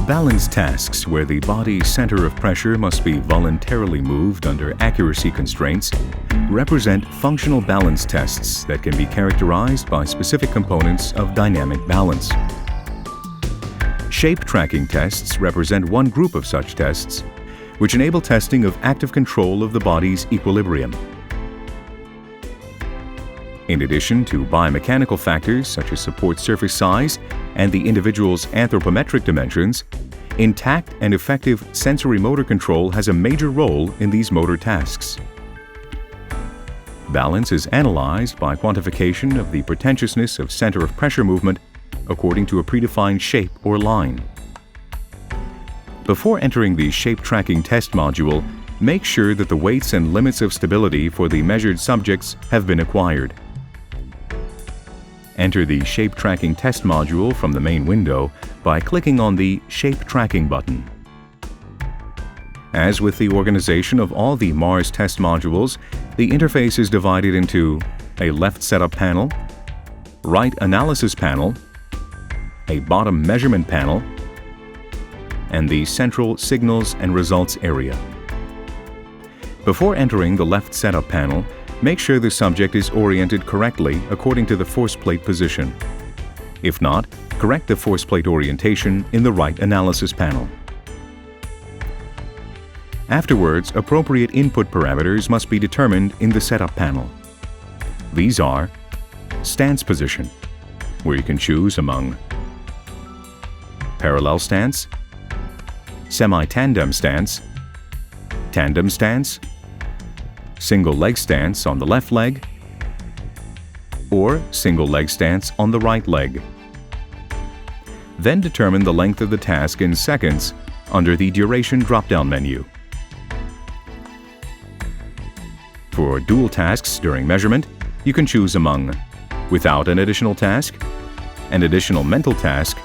Balance tasks where the body's center of pressure must be voluntarily moved under accuracy constraints represent functional balance tests that can be characterized by specific components of dynamic balance. Shape tracking tests represent one group of such tests, which enable testing of active control of the body's equilibrium. In addition to biomechanical factors such as support surface size and the individual's anthropometric dimensions, intact and effective sensory motor control has a major role in these motor tasks. Balance is analyzed by quantification of the pretentiousness of center of pressure movement according to a predefined shape or line. Before entering the shape tracking test module, make sure that the weights and limits of stability for the measured subjects have been acquired. Enter the Shape Tracking Test module from the main window by clicking on the Shape Tracking button. As with the organization of all the MARS test modules, the interface is divided into a left setup panel, right analysis panel, a bottom measurement panel, and the central signals and results area. Before entering the left setup panel, make sure the subject is oriented correctly according to the force plate position. If not, correct the force plate orientation in the right analysis panel. Afterwards, appropriate input parameters must be determined in the setup panel. These are stance position, where you can choose among parallel stance, semi-tandem stance, tandem stance, single leg stance on the left leg, or single leg stance on the right leg. Then determine the length of the task in seconds under the Duration drop-down menu. For dual tasks during measurement, you can choose among without an additional task, an additional mental task,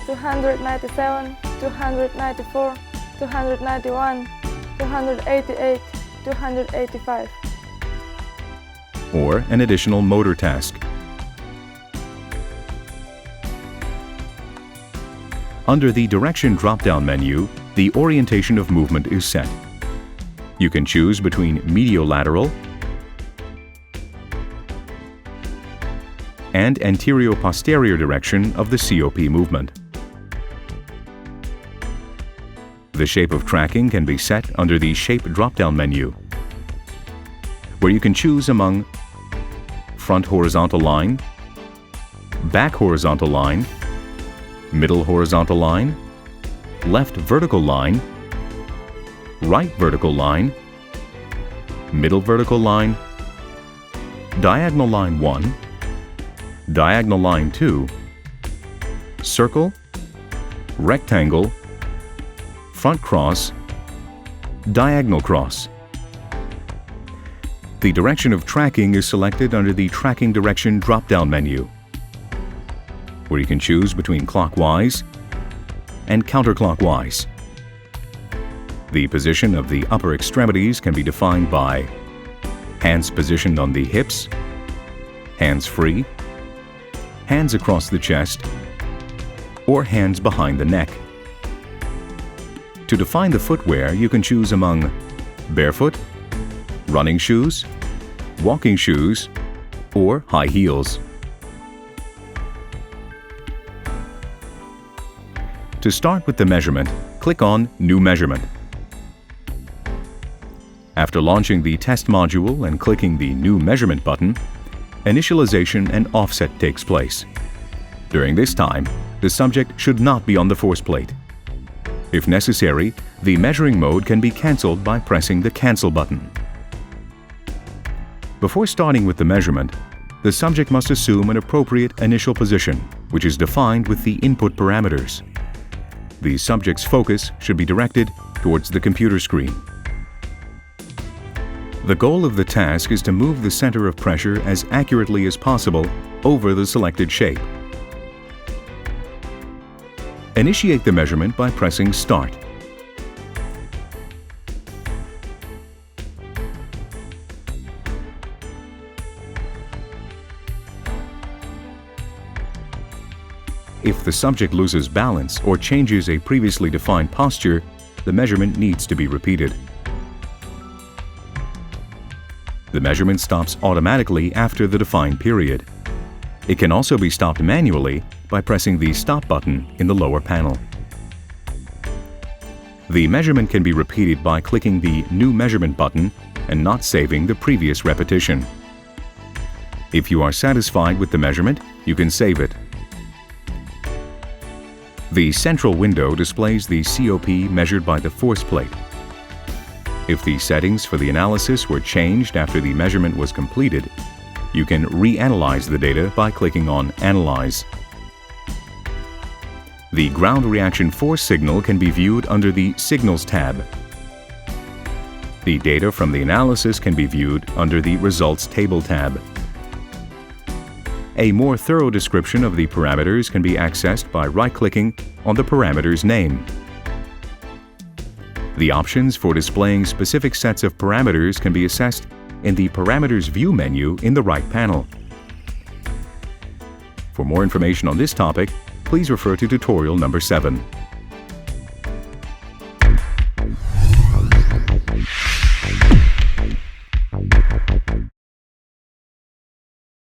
297, 294, 291, 288, 285. or an additional motor task. Under the Direction drop-down menu, the orientation of movement is set. You can choose between mediolateral and anterior-posterior direction of the COP movement. The shape of tracking can be set under the Shape drop-down menu, where you can choose among front horizontal line, back horizontal line, middle horizontal line, left vertical line, right vertical line, middle vertical line, diagonal line 1, diagonal line 2, circle, rectangle, front cross, diagonal cross. The direction of tracking is selected under the Tracking Direction drop-down menu, where you can choose between clockwise and counterclockwise. The position of the upper extremities can be defined by hands positioned on the hips, hands free, hands across the chest, or hands behind the neck. To define the footwear, you can choose among barefoot, running shoes, walking shoes, or high heels. To start with the measurement, click on New Measurement. After launching the test module and clicking the New Measurement button, initialization and offset takes place. During this time, the subject should not be on the force plate. If necessary, the measuring mode can be cancelled by pressing the Cancel button. Before starting with the measurement, the subject must assume an appropriate initial position, which is defined with the input parameters. The subject's focus should be directed towards the computer screen. The goal of the task is to move the center of pressure as accurately as possible over the selected shape. Initiate the measurement by pressing Start. If the subject loses balance or changes a previously defined posture, the measurement needs to be repeated. The measurement stops automatically after the defined period. It can also be stopped manually by pressing the Stop button in the lower panel. The measurement can be repeated by clicking the New Measurement button and not saving the previous repetition. If you are satisfied with the measurement, you can save it. The central window displays the COP measured by the force plate. If the settings for the analysis were changed after the measurement was completed, you can reanalyze the data by clicking on Analyze. The ground reaction force signal can be viewed under the Signals tab. The data from the analysis can be viewed under the Results Table tab. A more thorough description of the parameters can be accessed by right-clicking on the parameter's name. The options for displaying specific sets of parameters can be assessed in the Parameters View menu in the right panel. For more information on this topic, please refer to tutorial number 7.